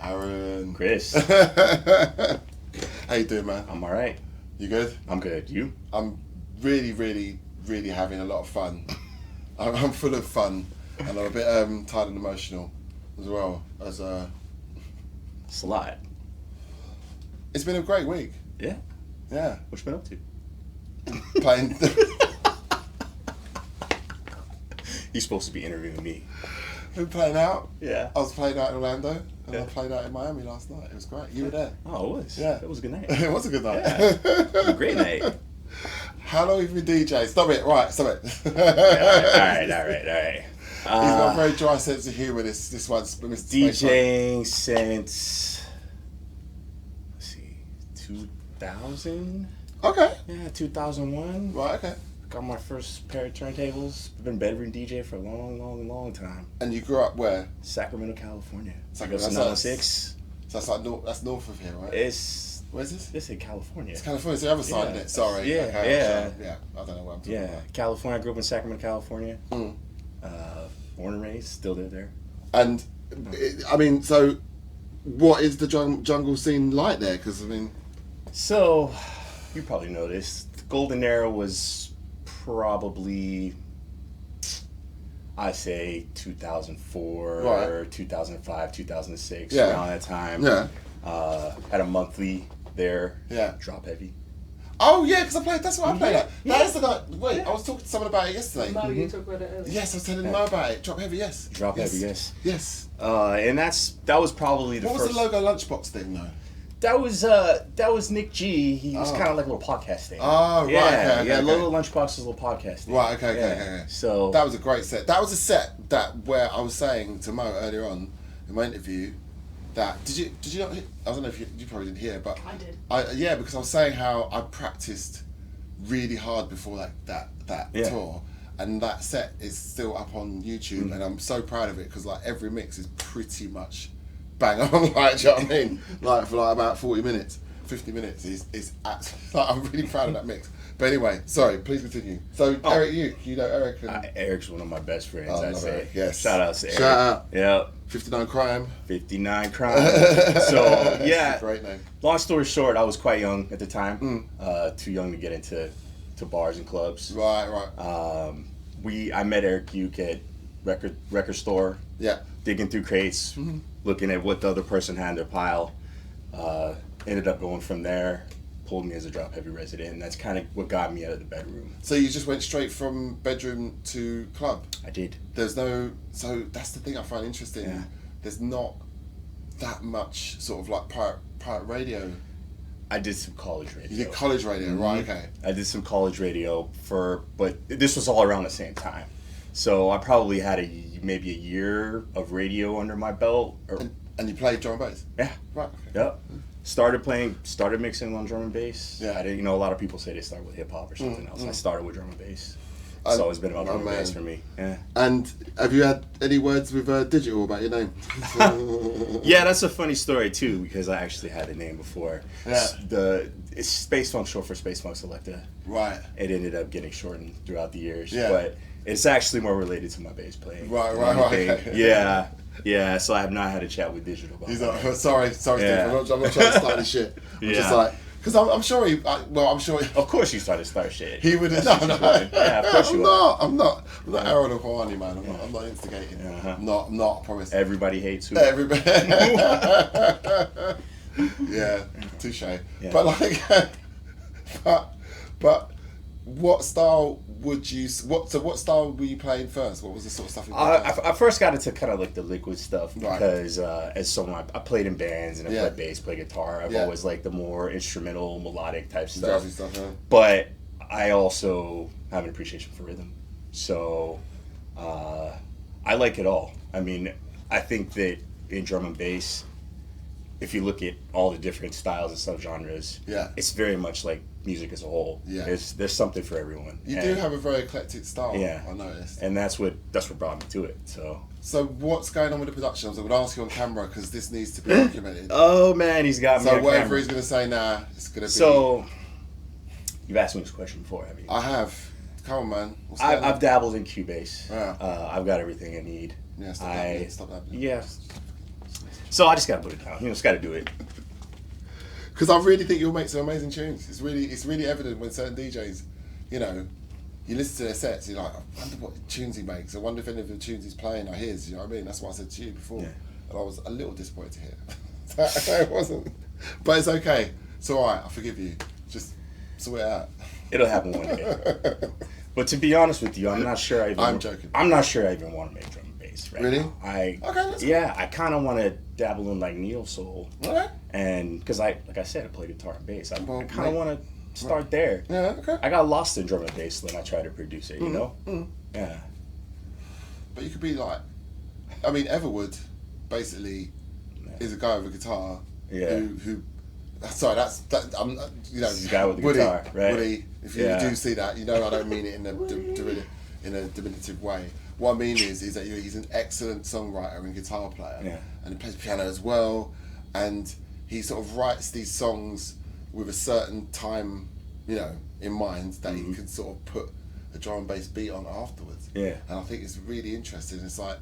Aaron. Chris. How you doing, man? I'm alright. You good? I'm good. You? I'm really, really, really having a lot of fun. I'm full of fun, and I'm a bit tired and emotional as well. It's a lot. It's been a great week. Yeah. Yeah. What you been up to? Playing. You're supposed to be interviewing me. Been playing out. Yeah. I was playing out in Orlando, and Yeah. I played out in Miami last night. It was great. You were there. Oh, it was? Yeah. It was a good night. It was a good night. Yeah. It was a great night. How long have you been DJ? Stop it. Right, stop it. Alright. He's got a very dry sense of humour, this one's Mr. Spacefunk. DJing since, let's see, 2000? Okay. Yeah, 2001. Right, okay. Got my first pair of turntables. Been bedroom DJ for a long time. And you grew up where? Sacramento, California. Sacramento, That's 906. So that's like that's north of here, right? Where's this? It's in California. It's California. It's the other side, Yeah. isn't it? Sorry. Yeah, Okay, yeah. Yeah. I don't know what I'm talking Yeah, about. California. I grew up in Sacramento, California. Mm. Born and raised, still live there. And I mean, so what is the jungle scene like there? Because I mean, So, you probably know this. The golden era was probably, I say, 2004, Right. 2005, 2006, Yeah. around that time. yeah. Had a monthly there. Yeah. Drop heavy. Oh yeah, because I played. That's what I played at. Yeah. That is the night. Wait, I was talking to someone about it yesterday. Mo, you talked about it earlier. Yes, I was telling Mo about it. Drop heavy. Yes. Drop yes. heavy, yes. Yes. And that was probably the What first. was the logo lunchbox thing though? That was Nick G. He was kind of like a little podcast thing. Oh, right, Yeah, okay, yeah. okay. Logo Lunchbox is a little podcast thing. Right. Okay. Yeah. Okay. So That was a great set. That was a set where I was saying to Mo earlier on in my interview that did you not? I don't know if you probably didn't hear, but I did. Yeah, because I was saying how I practiced really hard before that Yeah. tour, and that set is still up on YouTube, and I'm so proud of it because like every mix is pretty much bang on. Like, do you know what I mean? Like for like about 40 minutes. 50 minutes is absolutely, like, I'm really proud of that mix. But anyway, sorry, please continue. So Eric, you know Eric and Eric's one of my best friends. Oh, I'd love say. Eric, yes. Shout out to Eric. Shout out. Yep. 59 Crime. 59 Crime. So yeah. Great name. Long story short, I was quite young at the time. Too young to get into bars and clubs. Right. I met Eric Uke at record store. Yeah. Digging through crates, looking at what the other person had in their pile. Ended up going from there, pulled me as a drop heavy resident, and that's kind of what got me out of the bedroom. So you just went straight from bedroom to club? I did. So that's the thing I find interesting. Yeah. There's not that much sort of like pirate radio. I did some college radio. You did college radio, right, okay. I did some college radio but this was all around the same time. So I probably had maybe a year of radio under my belt. And you played drum and bass? Yeah. Right. Yep. Started mixing on drum and bass. Yeah. I didn't, a lot of people say they start with hip hop or something else. I started with drum and bass. It's And- always been about drum and man. bass for me. Yeah. And have you had any words with Digital about your name? Yeah, that's a funny story too because I actually had a name before. Yeah. It's Spacefunk, short for Spacefunk Selecta. Right. It ended up getting shortened throughout the years. Yeah. But it's actually more related to my bass playing. Right. Yeah. So I have not had a chat with Digital about He's that. like, sorry, Steve. Yeah. I'm not trying to start this shit. I'm just Yeah. like, because I'm sure I'm sure Of course you started start shit. he would have. No. Yeah, of course you I'm not Aaron or Kwani, man. I'm not instigating. Uh-huh. I'm not. I promise. Everybody hates who. Everybody. Yeah, touche. Yeah. But like, but what style would you? What style were you playing first? What was the sort of stuff you played first? I first got into kind of like the liquid stuff Right. because as someone I played in bands and I Yeah. played bass, played guitar. I've Yeah. always liked the more instrumental, melodic type stuff. Jazzy stuff, huh? But I also have an appreciation for rhythm, so I like it all. I mean, I think that in drum and bass, if you look at all the different styles and subgenres, Yeah. it's very much like music as a whole. Yeah. There's something for everyone. You do have a very eclectic style. Yeah. I noticed. and that's what brought me to it. So So what's going on with the production? I was going to ask you on camera because this needs to be documented. Oh man, he's got me. So on whatever camera. he's going to say now, it's going to be. So, you've asked me this question before, have you? I have. Come on, man. What's going on? I've dabbled in Cubase. Yeah. I've got everything I need. Yeah, stop that. Stop that. Yeah. So I just gotta put it down. Just gotta do it. Because I really think you'll make some amazing tunes. It's really evident when certain DJs, you listen to their sets, you're like, I wonder what tunes he makes. I wonder if any of the tunes he's playing are his. You know what I mean? That's what I said to you before, and I was a little disappointed to hear that it wasn't. But it's okay. It's all right. I forgive you. Just sort it out. It'll happen one day. But to be honest with you, I'm not sure I even. I'm joking. I'm not sure I even want to make drum and bass right really? now. Okay. That's I kind of want to dabble in like neo soul. Okay. And because like I said, I play guitar and bass. I kind of mate. want to start there. Yeah. Okay. I got lost in drum and bass when I tried to produce it. You know. Yeah. But you could be like, I mean, Everwood, basically, is a guy with a guitar. Yeah. Who sorry, I'm This guy with the guitar, right? Woody, if you do see that, I don't mean it in a diminutive way. What I mean is that he's an excellent songwriter and guitar player, and he plays piano as well, and he sort of writes these songs with a certain time, in mind that he can sort of put a drum and bass beat on afterwards. Yeah. And I think it's really interesting. It's like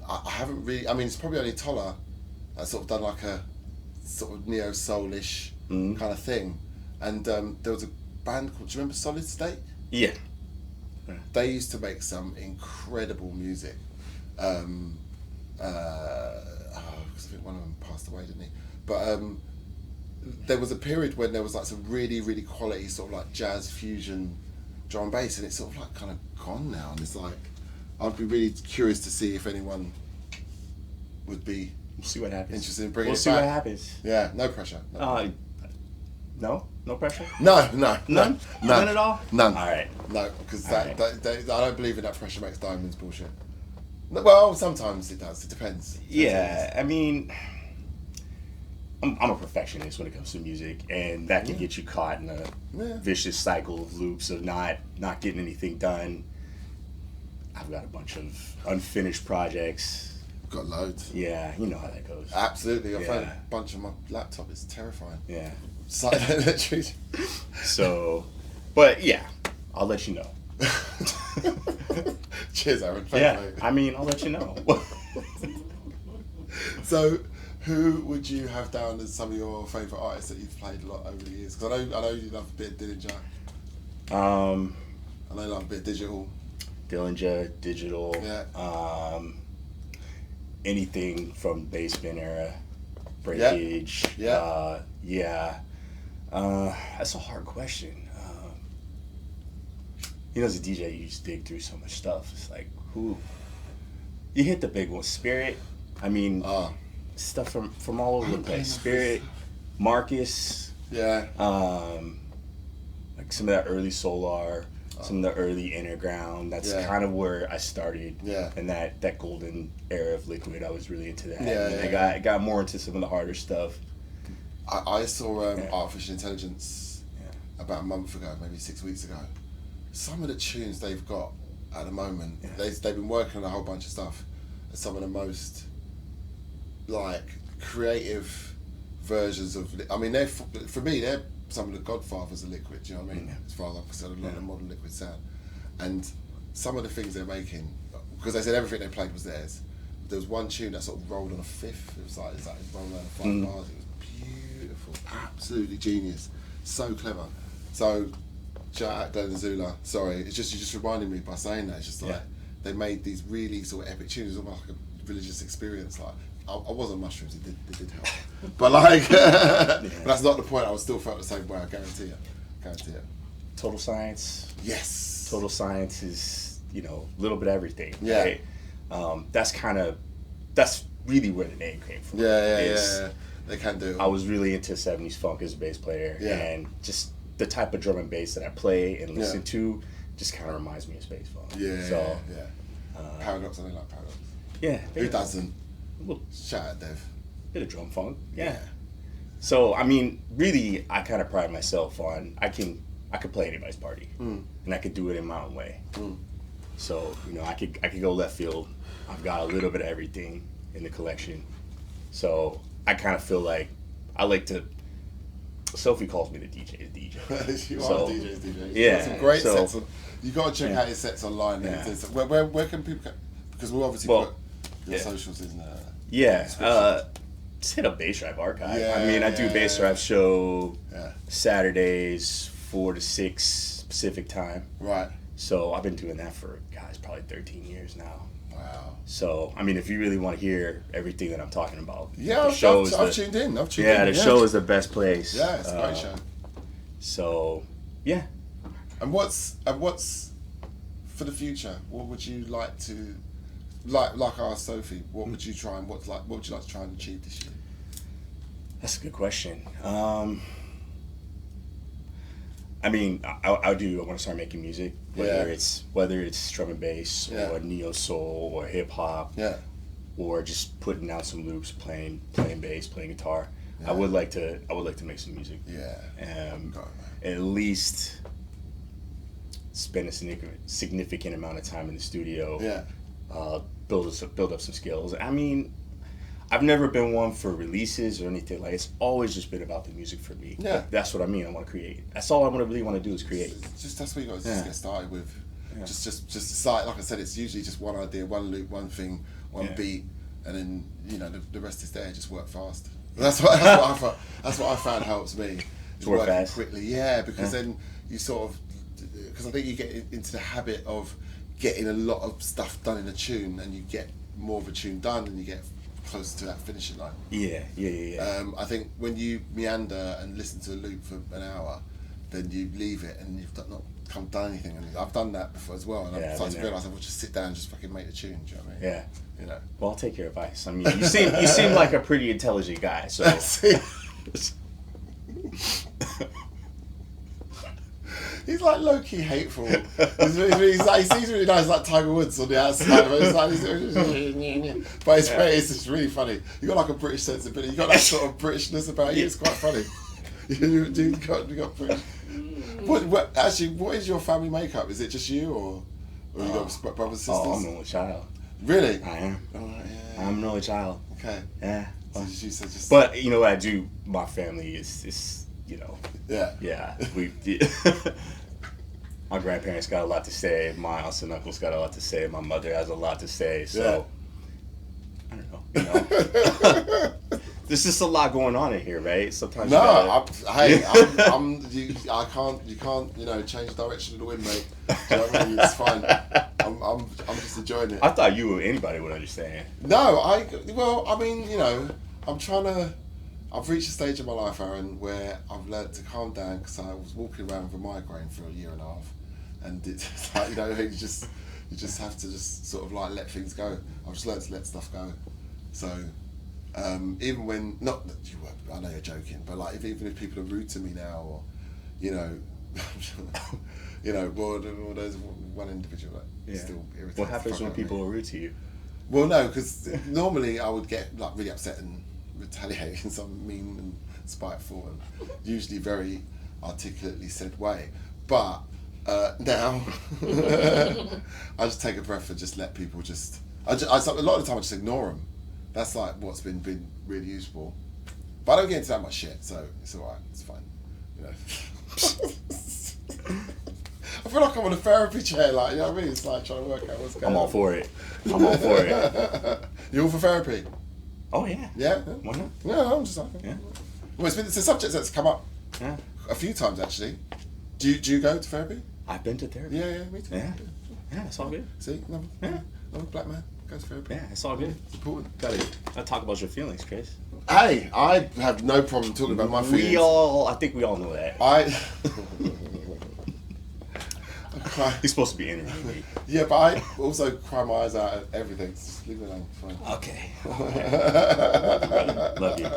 I haven't really. I mean, it's probably only Toller that's sort of done like a sort of neo soulish kind of thing, and there was a band called. Do you remember Solid State? Yeah. They used to make some incredible music. Because I think one of them passed away, didn't he? But there was a period when there was like some really, really quality sort of like jazz fusion drum and bass, and it's sort of like kind of gone now. And it's like, I'd be really curious to see if anyone would be. We'll see what happens. Interested in bringing We'll it see back. what happens. Yeah, no pressure. No pressure. None None at all. None. All right. No, because I don't believe in that pressure makes diamonds bullshit. Well, sometimes it does. It depends. Yeah, I mean, I'm a perfectionist when it comes to music, and that can get you caught in a vicious cycle of loops of not getting anything done. I've got a bunch of unfinished projects. Got loads. Yeah, you know how that goes. Absolutely. I've had a bunch on my laptop. It's terrifying. Yeah. Silent electricity. So, but yeah, I'll let you know. Cheers, Aaron. Thanks, mate. I mean, I'll let you know. So, who would you have down as some of your favourite artists that you've played a lot over the years? Because I know you love a bit of Dillinger. I know you love a bit of Digital. Dillinger, Digital. Yeah. Anything from Basement era, Breakage. That's a hard question. As a DJ, you just dig through so much stuff. It's like, who? You hit the big ones. Spirit. I mean, stuff from all over the place. Spirit, Marcus. Yeah. Like some of that early Solar, some of the early Underground. That's kind of where I started. Yeah. And that golden era of Liquid, I was really into that. Yeah, and I got more into some of the harder stuff. I saw Artificial Intelligence about a month ago, maybe 6 weeks ago. Some of the tunes they've got at the moment, they've been working on a whole bunch of stuff. Some of the most like creative versions of. I mean, for me, they're some of the godfathers of Liquid. Do you know what I mean? As far as I'm concerned, a lot of modern Liquid sound, and some of the things they're making, because they said everything they played was theirs. There was one tune that sort of rolled on a fifth. It was like rolling on 5 bars. It was beautiful, absolutely genius, so clever. So. Shout out Glenn and Zula. Sorry, you just reminded me by saying that. It's just like they made these really sort of epic tunes. It was almost like a religious experience. Like I was on mushrooms. It did help. But like, but that's not the point. I still felt the same way. I guarantee it. Total Science. Yes. Total Science is a little bit of everything. Yeah. Right? That's really where the name came from. Yeah. They can do it. I was really into 70s funk as a bass player, and just. The type of drum and bass that I play and listen to just kind of reminds me of Spacefunk. Paradox, I don't like Paradox. Yeah. Who doesn't? Well, shout out Dev. Bit of drum funk. Yeah. So I mean, really, I kind of pride myself on I could play anybody's party, and I could do it in my own way. So, you know, I could go left field. I've got a little bit of everything in the collection. So I kind of feel like I like to. Sophie calls me the DJ. You So, are DJ's DJ. Yeah. Got some great So, sets. You got to check out his sets online. Yeah. Where can people? Because we'll obviously put your socials in there. Yeah. Just hit up Bass Drive Archive. I mean, I do Bass Drive show Saturdays 4 to 6 Pacific time. Right. So I've been doing that for, guys, probably 13 years now. Wow. So, I mean, if you really want to hear everything that I'm talking about, I've tuned in. The show is the best place. Yeah, it's a great show. So, yeah. And what's for the future? What would you like to, like I asked Sophie, what would you what would you like to try and achieve this year? That's a good question. I mean, I want to start making music, whether it's drum and bass or neo soul or hip hop, or just putting out some loops, playing bass, playing guitar. I would like to make some music. At least spend a significant amount of time in the studio. Build up some skills. I mean, I've never been one for releases or anything. Like, it's always just been about the music for me. Yeah. That's what I mean. I want to create. That's all I really want to do is create. That's what you got to just get started with. Yeah. Just start. Like I said, it's usually just one idea, one loop, one thing, one beat, and then the rest is there. Just work fast. That's what I found helps me. Just work fast quickly. Because then you sort of, because I think you get into the habit of getting a lot of stuff done in a tune, and you get more of a tune done, and you get closer to that finishing line. I think when you meander and listen to a loop for an hour, then you leave it and you've not done anything. And I've done that before as well, and I've started to realise I will just sit down and just fucking make the tune. Do you know what I mean? Yeah. Well, I'll take your advice. I mean, you seem like a pretty intelligent guy, so. He's like low-key hateful. He seems really nice, like Tiger Woods on the outside. But it's just really funny. You got like a British sensibility. You got that sort of Britishness about you. It's quite funny. You got British. What is your family makeup? Is it just you, or you got brothers, sisters? Oh, I'm an only child. Really? I am. Oh, yeah. I'm an only child. Okay. Yeah. But you know what I do? My family is my grandparents got a lot to say. My aunts and uncles got a lot to say. My mother has a lot to say. So I don't know. There's just a lot going on in here, right? Sometimes I can't. You can't. Change the direction of the wind, mate. Do you know what I mean? It's fine. I'm just enjoying it. I thought anybody would understand. No, I'm trying to. I've reached a stage in my life, Aaron, where I've learned to calm down because I was walking around with a migraine for a year and a half, and it's like, you just have to just sort of like let things go. I've just learned to let stuff go. So even when not that you were, I know you're joking, but like even if people are rude to me now, or well, there's one individual that still irritates. What happens when people are rude to you? Well, no, because normally I would get like really upset and retaliate in some mean and spiteful and usually very articulately said way. But now I just take a breath and just let people a lot of the time I just ignore them. That's like what's been really useful. But I don't get into that much shit, so it's alright, it's fine. I feel like I'm on a therapy chair, like, you know what I mean? It's like trying to work out what's going on. I'm all for it. You're all for therapy? Oh, yeah. Yeah? Why not? Yeah, I'm just like... Yeah. Well, it's a subject that's come up a few times, actually. Do you go to therapy? I've been to therapy. Yeah, me too. Yeah, it's all good. See? I'm a black man. Goes to therapy. Yeah, it's all good. It's important. Gotta talk about your feelings, Chris. Hey, I have no problem talking about my feelings. I think we all know that. He's supposed to be interviewing me. Yeah, but I also cry my eyes out at everything. Just leave it alone. Fine. Okay. Love you.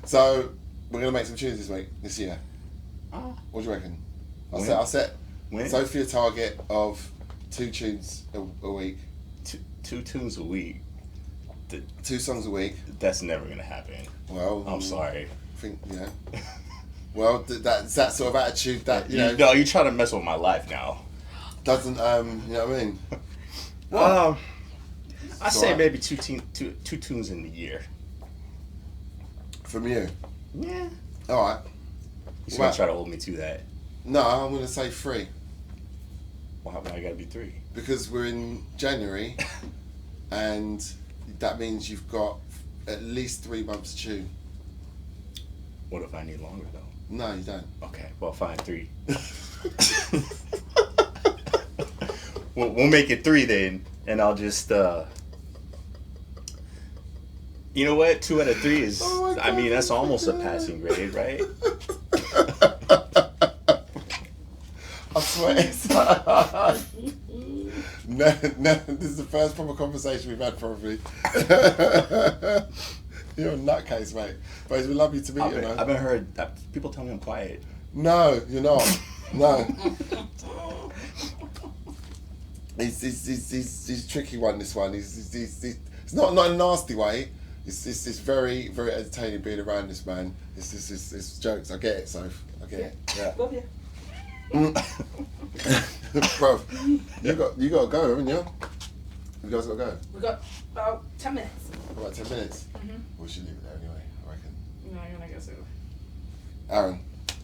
So, we're going to make some tunes this year. What do you reckon? I'll set Sophie a target of 2 tunes a week. Two tunes a week? 2 songs a week. That's never going to happen. Well, I'm sorry. I think, Well, that's that sort of attitude that, No, you're trying to mess with my life now. doesn't you know what I mean? I say alright. maybe two tunes in the year. From you. Yeah. All right. He's gonna try to hold me to that. No, I'm gonna say 3 Why I gotta be 3? because we're in January, and that means you've got at least 3 months to tune. What if I need longer though? No, you don't. Okay, well, fine, 3. We'll make it 3 then, and I'll just. You know what? 2 out of 3 is. Oh my I mean, God, that's almost a God. passing grade, right? I swear. It's no, this is the first proper conversation we've had, probably. You're a nutcase, mate. But it's been lovely to meet you, man. I've been heard that people tell me I'm quiet. No, you're not. No. He's tricky one, this one. He's it's not in a nasty way. It's very, very entertaining being around this man. It's jokes. I get it, so I get it. Yeah. Love you. Bro, you got to go, haven't you? You guys got to go. We got about 10 minutes. About 10 minutes. Mm-hmm. We should leave it there anyway, I reckon. No, you're gonna go so. Aaron,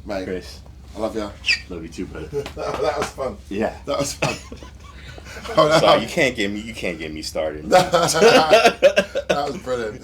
mate, Chris, I love you. love you too, brother. That was fun. Yeah. That was fun. Oh, no. Sorry, you can't get me started. That was brilliant.